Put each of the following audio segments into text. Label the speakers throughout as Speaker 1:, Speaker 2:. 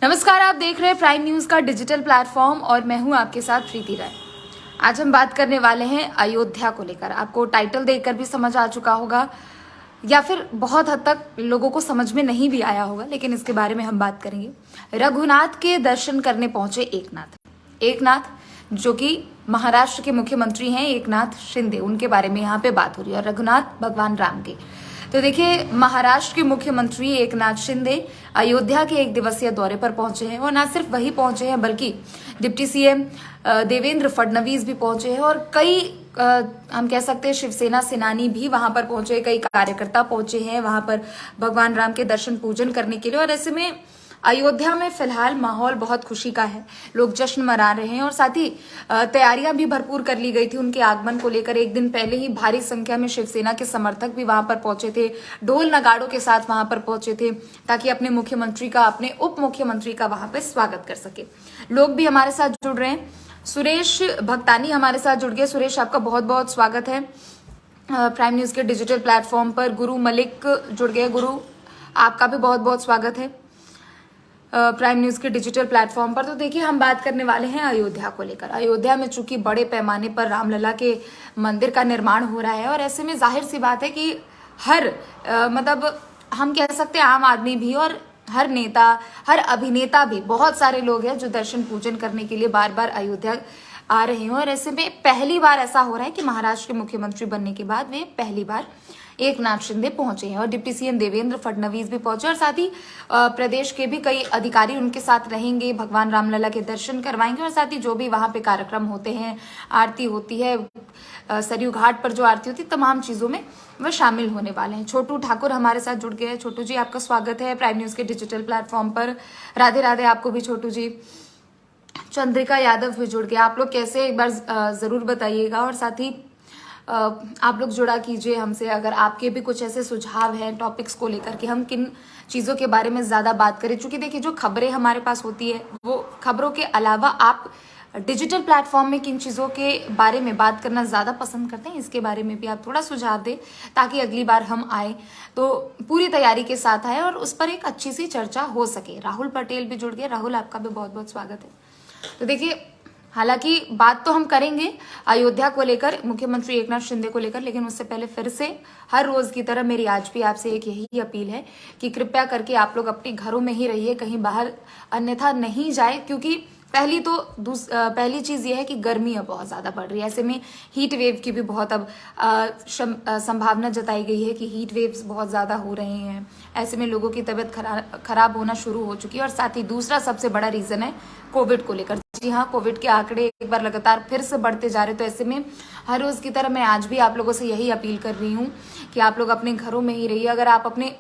Speaker 1: नमस्कार, आप देख रहे हैं प्राइम न्यूज का डिजिटल प्लेटफॉर्म और मैं हूं आपके साथ प्रीति राय। आज हम बात करने वाले हैं अयोध्या को लेकर। आपको टाइटल देखकर भी समझ आ चुका होगा या फिर बहुत हद तक लोगों को समझ में नहीं भी आया होगा, लेकिन इसके बारे में हम बात करेंगे। रघुनाथ के दर्शन करने पहुंचे एकनाथ जो कि महाराष्ट्र के मुख्यमंत्री हैं, एकनाथ शिंदे, उनके बारे में यहाँ पे बात हो रही है। और रघुनाथ भगवान राम के, तो देखिए, महाराष्ट्र के मुख्यमंत्री एकनाथ शिंदे अयोध्या के एक दिवसीय दौरे पर पहुंचे हैं और न सिर्फ वही पहुंचे हैं बल्कि डिप्टी सीएम देवेंद्र फडणवीस भी पहुंचे हैं और कई हम कह सकते हैं शिवसेना सेनानी भी वहां पर पहुंचे, कई कार्यकर्ता पहुंचे हैं वहां पर भगवान राम के दर्शन पूजन करने के लिए। और ऐसे में अयोध्या में फिलहाल माहौल बहुत खुशी का है, लोग जश्न मना रहे हैं और साथ ही तैयारियां भी भरपूर कर ली गई थी उनके आगमन को लेकर। एक दिन पहले ही भारी संख्या में शिवसेना के समर्थक भी वहां पर पहुंचे थे, ढोल नगाड़ों के साथ वहां पर पहुंचे थे ताकि अपने मुख्यमंत्री का, अपने उप मुख्यमंत्री का वहां पर स्वागत कर सके। लोग भी हमारे साथ जुड़ रहे हैं। सुरेश भक्तानी हमारे साथ जुड़ गए। सुरेश, आपका बहुत बहुत स्वागत है प्राइम न्यूज के डिजिटल प्लेटफॉर्म पर। गुरु मलिक जुड़ गए। गुरु, आपका भी बहुत बहुत स्वागत है प्राइम न्यूज के डिजिटल प्लेटफॉर्म पर। तो देखिए, हम बात करने वाले हैं अयोध्या को लेकर। अयोध्या में चूंकि बड़े पैमाने पर रामलला के मंदिर का निर्माण हो रहा है और ऐसे में जाहिर सी बात है कि हर मतलब हम कह सकते हैं आम आदमी भी और हर नेता, हर अभिनेता भी, बहुत सारे लोग हैं जो दर्शन पूजन करने के लिए बार बार अयोध्या आ रहे हैं। और ऐसे में पहली बार ऐसा हो रहा है कि महाराष्ट्र के मुख्यमंत्री बनने के बाद वे पहली बार एकनाथ शिंदे पहुंचे हैं और डिप्टी सीएम देवेंद्र फडणवीस भी पहुंचे और साथ ही प्रदेश के भी कई अधिकारी उनके साथ रहेंगे, भगवान रामलला के दर्शन करवाएंगे और साथ ही जो भी वहां पे कार्यक्रम होते हैं, आरती होती है, सरयू घाट पर जो आरती होती है, तमाम चीजों में वह शामिल होने वाले हैं। छोटू ठाकुर हमारे साथ जुड़ गए हैं। छोटू जी, आपका स्वागत है प्राइम न्यूज के डिजिटल प्लेटफॉर्म पर। राधे राधे आपको भी छोटू जी। चंद्रिका यादव भी जुड़ गए। आप लोग कैसे, एक बार जरूर बताइएगा और साथ ही आप लोग जुड़ा कीजिए हमसे अगर आपके भी कुछ ऐसे सुझाव हैं टॉपिक्स को लेकर कि हम किन चीज़ों के बारे में ज़्यादा बात करें। चूंकि देखिए, जो खबरें हमारे पास होती है वो खबरों के अलावा आप डिजिटल प्लेटफॉर्म में किन चीज़ों के बारे में बात करना ज़्यादा पसंद करते हैं, इसके बारे में भी आप थोड़ा सुझाव दें ताकि अगली बार हम आए तो पूरी तैयारी के साथ आए और उस पर एक अच्छी सी चर्चा हो सके। राहुल पटेल भी जुड़ गए। राहुल, आपका भी बहुत बहुत स्वागत है। तो देखिए, हालांकि बात तो हम करेंगे अयोध्या को लेकर, मुख्यमंत्री एकनाथ शिंदे को लेकर, लेकिन उससे पहले फिर से हर रोज की तरह मेरी आज भी आपसे एक यही अपील है कि कृपया करके आप लोग अपने घरों में ही रहिए, कहीं बाहर अन्यथा नहीं जाए। क्योंकि पहली चीज ये है कि गर्मी अब बहुत ज्यादा बढ़ रही है। ऐसे में हीट वेव की भी बहुत अब संभावना जताई गई है कि हीट वेव्स बहुत ज्यादा हो रहे हैं। ऐसे में लोगों की तबीयत खराब होना शुरू हो चुकी है। और साथ ही दूसरा सबसे बड़ा रीजन है कोविड को लेकर। जी हाँ, कोविड के आंकड़े एक बार लगातार फिर से बढ़ते जा रहे। तो ऐसे में हर रोज की तरह मैं आज भी आप लोगों से यही अपील कर रही हूँ कि आप लोग अपने घरों में ही रहिए। अगर आप अपने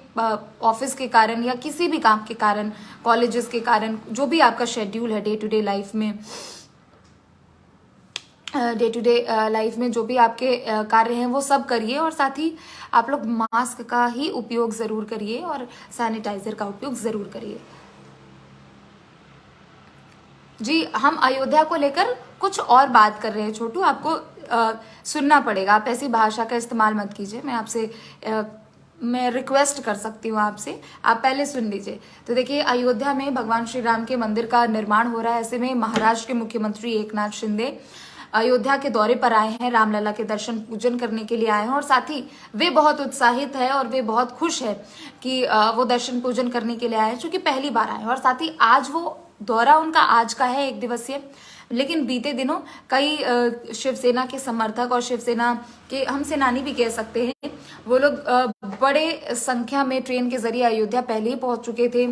Speaker 1: ऑफिस के कारण या किसी भी काम के कारण, कॉलेजेस के कारण, जो भी आपका शेड्यूल है डे टू डे लाइफ में जो भी आपके कार्य हैं वो सब करिए और साथ ही आप लोग मास्क का ही उपयोग जरूर करिए और सैनिटाइजर का उपयोग जरूर करिए। जी, हम अयोध्या को लेकर कुछ और बात कर रहे हैं। छोटू, आपको सुनना पड़ेगा, आप ऐसी भाषा का इस्तेमाल मत कीजिए। मैं आपसे मैं रिक्वेस्ट कर सकती हूँ आपसे, आप पहले सुन लीजिए। तो देखिए, अयोध्या में भगवान श्री राम के मंदिर का निर्माण हो रहा है। ऐसे में महाराष्ट्र के मुख्यमंत्री एकनाथ शिंदे अयोध्या के दौरे पर आए हैं, रामलला के दर्शन पूजन करने के लिए आए हैं और साथ ही वे बहुत उत्साहित है और वे बहुत खुश है कि वो दर्शन पूजन करने के लिए आए हैं, क्योंकि पहली बार आए हैं। और साथ ही आज वो दौरा उनका आज का है, एक दिवसीय, लेकिन बीते दिनों कई शिवसेना के समर्थक और शिवसेना के हम सेनानी भी कह सकते हैं, वो लोग बड़े संख्या में ट्रेन के जरिए अयोध्या पहले ही पहुंच चुके थे,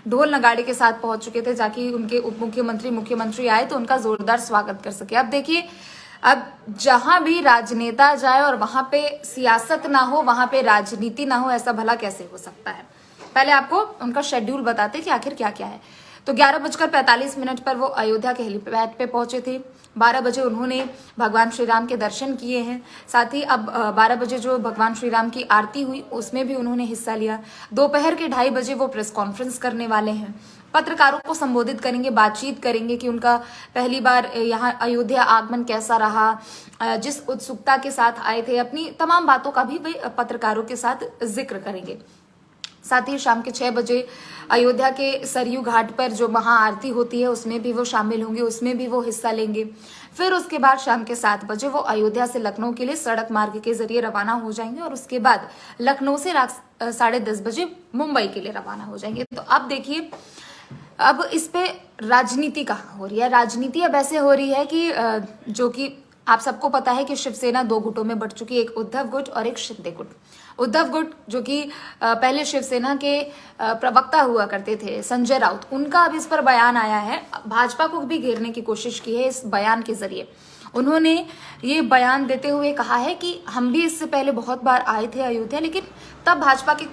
Speaker 1: ढोल नगाड़े के साथ पहुंच चुके थे ताकि उनके उप मुख्यमंत्री आए तो उनका जोरदार स्वागत कर सके। अब देखिए, अब जहां भी राजनेता जाए और वहां पे सियासत ना हो, वहां पे राजनीति ना हो, ऐसा भला कैसे हो सकता है। पहले आपको उनका शेड्यूल बताते कि आखिर क्या क्या है। तो 11:45 पर वो अयोध्या के हेलीपैड पे पहुंचे थे। 12 बजे उन्होंने भगवान श्री राम के दर्शन किए हैं। साथ ही अब 12 बजे जो भगवान श्री राम की आरती हुई उसमें भी उन्होंने हिस्सा लिया। दोपहर के 2:30 बजे वो प्रेस कॉन्फ्रेंस करने वाले हैं, पत्रकारों को संबोधित करेंगे, बातचीत करेंगे कि उनका पहली बार यहाँ अयोध्या आगमन कैसा रहा, जिस उत्सुकता के साथ आए थे, अपनी तमाम बातों का भी वे पत्रकारों के साथ जिक्र करेंगे। साथ ही शाम के 6 बजे अयोध्या के सरयू घाट पर जो महाआरती होती है उसमें भी वो शामिल होंगे, उसमें भी वो हिस्सा लेंगे। फिर उसके बाद शाम के 7 बजे वो अयोध्या से लखनऊ के लिए सड़क मार्ग के जरिए रवाना हो जाएंगे और उसके बाद लखनऊ से रात 10:30 बजे मुंबई के लिए रवाना हो जाएंगे। तो अब देखिए, अब इस पे राजनीति कहाँ हो रही है। राजनीति अब ऐसे हो रही है कि जो कि आप सबको पता है कि शिवसेना 2 गुटों में बट चुकी है, एक उद्धव गुट और एक शिंदे गुट। उद्धव गुट जो कि पहले शिवसेना के प्रवक्ता हुआ करते थे संजय राउत, उनका अब इस पर बयान आया है। भाजपा को भी घेरने की कोशिश की है इस बयान के जरिए। उन्होंने ये बयान देते हुए कहा है कि हम भी इससे पहले बहुत बार आए थे अयोध्या, लेकिन तब भाजपा के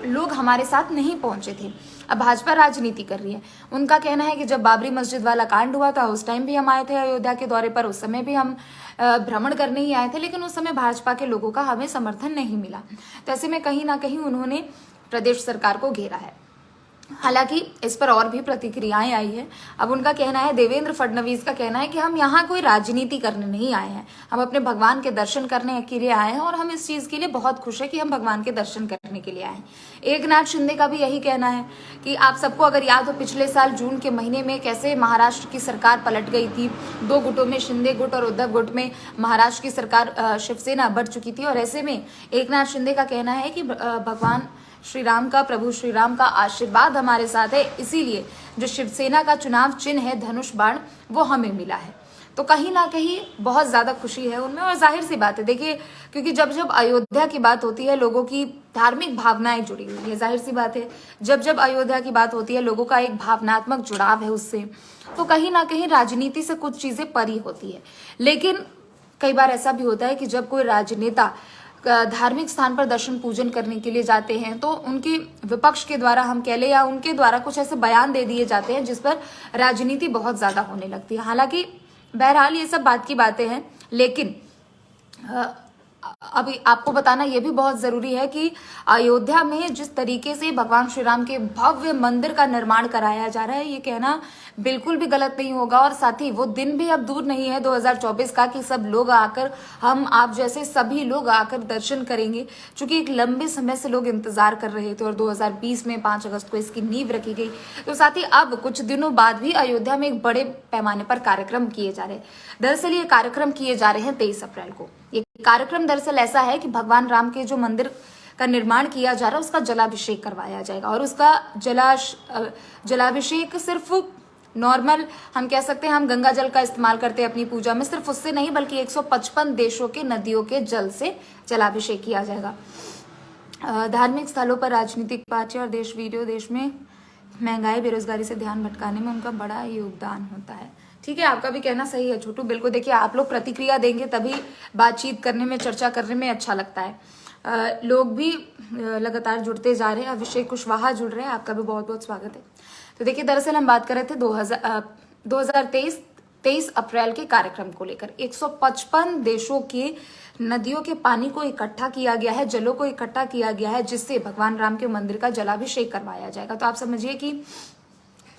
Speaker 1: लोग हमारे साथ नहीं पहुंचे थे। अब भाजपा राजनीति कर रही है। उनका कहना है कि जब बाबरी मस्जिद वाला कांड हुआ था उस टाइम भी हम आए थे अयोध्या के दौरे पर, उस समय भी हम भ्रमण करने ही आए थे, लेकिन उस समय भाजपा के लोगों का हमें समर्थन नहीं मिला। तो ऐसे में कहीं ना कहीं उन्होंने प्रदेश सरकार को घेरा है। हालांकि इस पर और भी प्रतिक्रियाएं आई है। अब उनका कहना है, देवेंद्र फडणवीस का कहना है कि हम यहाँ कोई राजनीति करने नहीं आए हैं, हम अपने भगवान के दर्शन करने के लिए आए हैं और हम इस चीज के लिए बहुत खुश है कि हम भगवान के दर्शन करने के लिए आए हैं। एकनाथ शिंदे का भी यही कहना है कि आप सबको अगर याद हो पिछले साल जून के महीने में कैसे महाराष्ट्र की सरकार पलट गई थी, 2 गुटों में शिंदे गुट और उद्धव गुट में महाराष्ट्र की सरकार शिवसेना बढ़ चुकी थी। और ऐसे में एकनाथ शिंदे का कहना है कि भगवान श्री राम का, प्रभु श्री राम का आशीर्वाद हमारे साथ है, इसीलिए जो शिवसेना का चुनाव चिन्ह है धनुष बाण वो हमें मिला है। तो कहीं ना कहीं बहुत ज्यादा खुशी है उनमें। और जाहिर सी बात है, देखिए, क्योंकि जब जब अयोध्या की बात होती है लोगों की धार्मिक भावनाएं जुड़ी हुई है। जाहिर सी बात है, जब जब अयोध्या की बात होती है लोगों का एक भावनात्मक जुड़ाव है उससे, तो कहीं ना कहीं राजनीति से कुछ चीजें परी होती है। लेकिन कई बार ऐसा भी होता है कि जब कोई राजनेता धार्मिक स्थान पर दर्शन पूजन करने के लिए जाते हैं तो उनके विपक्ष के द्वारा हम कह ले या उनके द्वारा कुछ ऐसे बयान दे दिए जाते हैं जिस पर राजनीति बहुत ज्यादा होने लगती है। हालांकि बहरहाल ये सब बात की बातें हैं, लेकिन अभी आपको बताना यह भी बहुत जरूरी है कि अयोध्या में जिस तरीके से भगवान श्री राम के भव्य मंदिर का निर्माण कराया जा रहा है, ये कहना बिल्कुल भी गलत नहीं होगा। और साथ ही वो दिन भी अब दूर नहीं है 2024 का कि सब लोग आकर, हम आप जैसे सभी लोग आकर दर्शन करेंगे, क्योंकि एक लंबे समय से लोग इंतजार कर रहे थे और 2020 में 5 अगस्त को इसकी नींव रखी गई। तो साथ ही अब कुछ दिनों बाद भी अयोध्या में एक बड़े पैमाने पर कार्यक्रम किए जा रहे हैं। दरअसल ये कार्यक्रम किए जा रहे हैं 23 अप्रैल को। ये कार्यक्रम दरअसल ऐसा है कि भगवान राम के जो मंदिर का निर्माण किया जा रहा है उसका जलाभिषेक करवाया जाएगा। और उसका जलाभिषेक सिर्फ नॉर्मल हम कह सकते हैं, हम गंगा जल का इस्तेमाल करते हैं अपनी पूजा में, सिर्फ उससे नहीं बल्कि 155 देशों के नदियों के जल से जलाभिषेक किया जाएगा। धार्मिक स्थलों पर राजनीतिक पार्टी और देश में महंगाई बेरोजगारी से ध्यान भटकाने में उनका बड़ा योगदान होता है। ठीक है, आपका भी कहना सही है छोटू, बिल्कुल। देखिए, आप लोग प्रतिक्रिया देंगे तभी बातचीत करने में, चर्चा करने में अच्छा लगता है। लोग भी लगातार जुड़ते जा रहे हैं। अभिषेक कुशवाहा जुड़ रहे हैं, आपका भी बहुत बहुत स्वागत है। तो देखिए, दरअसल हम बात कर रहे थे 23 अप्रैल के कार्यक्रम को लेकर। 155 देशों के नदियों के पानी को इकट्ठा किया गया है, जलों को इकट्ठा किया गया है, जिससे भगवान राम के मंदिर का जलाभिषेक करवाया जाएगा। तो आप समझिए कि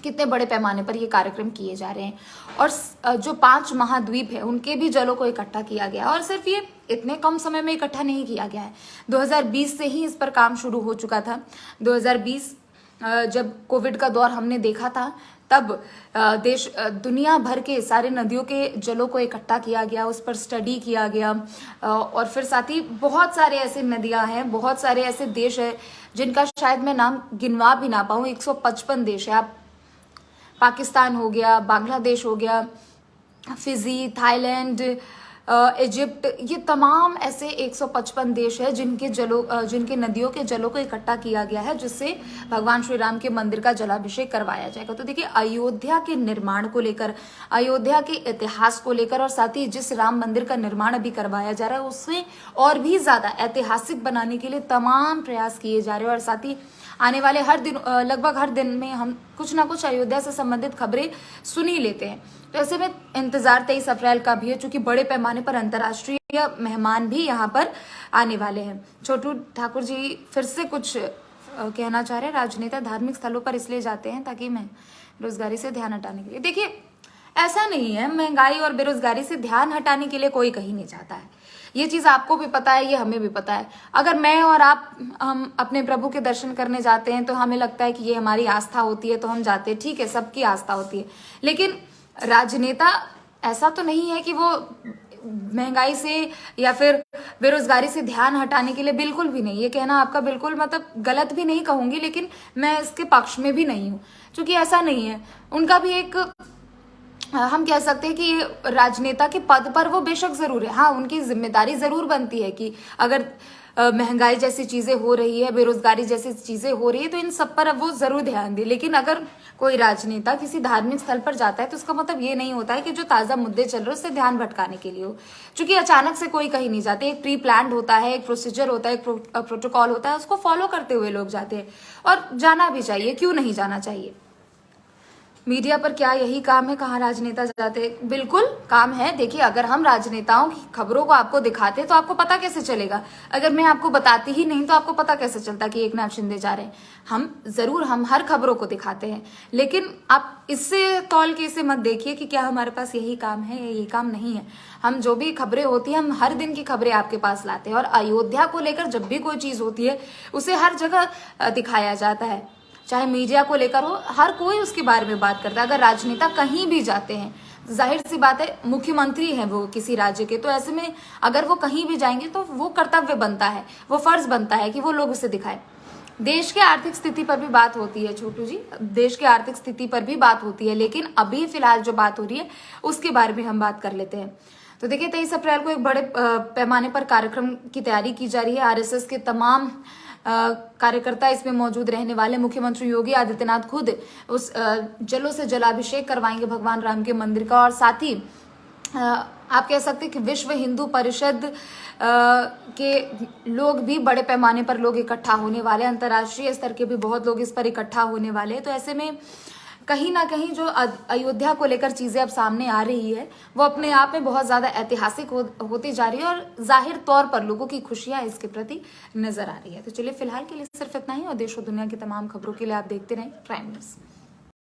Speaker 1: कितने बड़े पैमाने पर ये कार्यक्रम किए जा रहे हैं। और जो 5 महाद्वीप है उनके भी जलों को इकट्ठा किया गया। और सिर्फ ये इतने कम समय में इकट्ठा नहीं किया गया है, 2020 से ही इस पर काम शुरू हो चुका था। 2020 जब कोविड का दौर हमने देखा था, तब दुनिया भर के सारे नदियों के जलों को इकट्ठा किया गया, उस पर स्टडी किया गया। और फिर साथ ही बहुत सारे ऐसे नदियां हैं, बहुत सारे ऐसे देश है जिनका शायद मैं नाम गिनवा भी ना पाऊं। 155 देश है। आप पाकिस्तान हो गया, बांग्लादेश हो गया, फिजी, थाईलैंड, इजिप्ट, ये तमाम ऐसे 155 देश है जिनके नदियों के जलों को इकट्ठा किया गया है, जिससे भगवान श्री राम के मंदिर का जलाभिषेक करवाया जाएगा। तो देखिए, अयोध्या के निर्माण को लेकर, अयोध्या के इतिहास को लेकर और साथ ही जिस राम मंदिर का निर्माण अभी करवाया जा रहा है उससे और भी ज्यादा ऐतिहासिक बनाने के लिए तमाम प्रयास किए जा रहे हैं। और साथ ही आने वाले लगभग हर दिन में हम कुछ ना कुछ अयोध्या से संबंधित खबरें सुन ही लेते हैं। तो ऐसे में इंतजार 23 अप्रैल का भी है, चूंकि बड़े पैमाने पर अंतर्राष्ट्रीय मेहमान भी यहाँ पर आने वाले हैं। छोटू ठाकुर जी फिर से कुछ कहना चाह रहे हैं। राजनेता धार्मिक स्थलों पर इसलिए जाते हैं ताकि मैं बेरोजगारी से ध्यान हटाने के लिए। देखिए, ऐसा नहीं है, महंगाई और बेरोजगारी से ध्यान हटाने के लिए कोई कहीं नहीं जाता है। ये चीज़ आपको भी पता है, ये हमें भी पता है। अगर मैं और आप हम अपने प्रभु के दर्शन करने जाते हैं तो हमें लगता है कि ये हमारी आस्था होती है तो हम जाते हैं, ठीक है, सबकी आस्था होती है। लेकिन राजनेता ऐसा तो नहीं है कि वो महंगाई से या फिर बेरोजगारी से ध्यान हटाने के लिए, बिल्कुल भी नहीं। ये कहना आपका बिल्कुल मतलब गलत भी नहीं कहूंगी, लेकिन मैं इसके पक्ष में भी नहीं हूँ, क्योंकि ऐसा नहीं है। उनका भी एक, हम कह सकते हैं कि राजनेता के पद पर वो बेशक जरूर है, हाँ उनकी जिम्मेदारी जरूर बनती है कि अगर महंगाई जैसी चीजें हो रही है, बेरोजगारी जैसी चीजें हो रही है, तो इन सब पर अब वो जरूर ध्यान दे। लेकिन अगर कोई राजनेता किसी धार्मिक स्थल पर जाता है तो उसका मतलब ये नहीं होता है कि जो ताजा मुद्दे चल रहे हैं उससे ध्यान भटकाने के लिए हो, क्योंकि अचानक से कोई कहीं नहीं जाते। एक प्री प्लान्ड होता है, एक प्रोसीजर होता है, एक प्रोटोकॉल होता है, उसको फॉलो करते हुए लोग जाते हैं, और जाना भी चाहिए, क्यों नहीं जाना चाहिए। मीडिया पर क्या यही काम है, कहाँ राजनेता जाते हैं? बिल्कुल काम है। देखिए, अगर हम राजनेताओं की खबरों को आपको दिखाते तो आपको पता कैसे चलेगा? अगर मैं आपको बताती ही नहीं तो आपको पता कैसे चलता कि एकनाथ शिंदे जा रहे हैं? हम हर खबरों को दिखाते हैं, लेकिन आप इससे तौल के इसे मत देखिए कि क्या हमारे पास यही काम है या ये काम नहीं है। हम जो भी खबरें होती है, हम हर दिन की खबरें आपके पास लाते हैं, और अयोध्या को लेकर जब भी कोई चीज होती है उसे हर जगह दिखाया जाता है, चाहे मीडिया को लेकर हो, हर कोई उसके बारे में बात करता है। अगर राजनेता कहीं भी जाते हैं, जाहिर सी बात है, मुख्यमंत्री हैं वो किसी राज्य के, तो ऐसे में अगर वो कहीं भी जाएंगे तो वो कर्तव्य बनता है, वो फर्ज बनता है कि वो लोग उसे दिखाए। देश के आर्थिक स्थिति पर भी बात होती है छोटू जी, देश की आर्थिक स्थिति पर भी बात होती है, लेकिन अभी फिलहाल जो बात हो रही है उसके बारे में हम बात कर लेते हैं। तो देखिए, 23 अप्रैल को एक बड़े पैमाने पर कार्यक्रम की तैयारी की जा रही है। आरएसएस के तमाम कार्यकर्ता इसमें मौजूद रहने वाले। मुख्यमंत्री योगी आदित्यनाथ खुद उस जलों से जलाभिषेक करवाएंगे भगवान राम के मंदिर का, और साथ ही आप कह सकते हैं कि विश्व हिंदू परिषद के लोग भी बड़े पैमाने पर लोग इकट्ठा होने वाले, अंतर्राष्ट्रीय स्तर के भी बहुत लोग इस पर इकट्ठा होने वाले। तो ऐसे में कहीं ना कहीं जो अयोध्या को लेकर चीजें अब सामने आ रही है वो अपने आप में बहुत ज्यादा ऐतिहासिक होती जा रही है, और जाहिर तौर पर लोगों की खुशियां इसके प्रति नजर आ रही है। तो चलिए, फिलहाल के लिए सिर्फ इतना ही, और देश और दुनिया की तमाम खबरों के लिए आप देखते रहें प्राइम न्यूज़।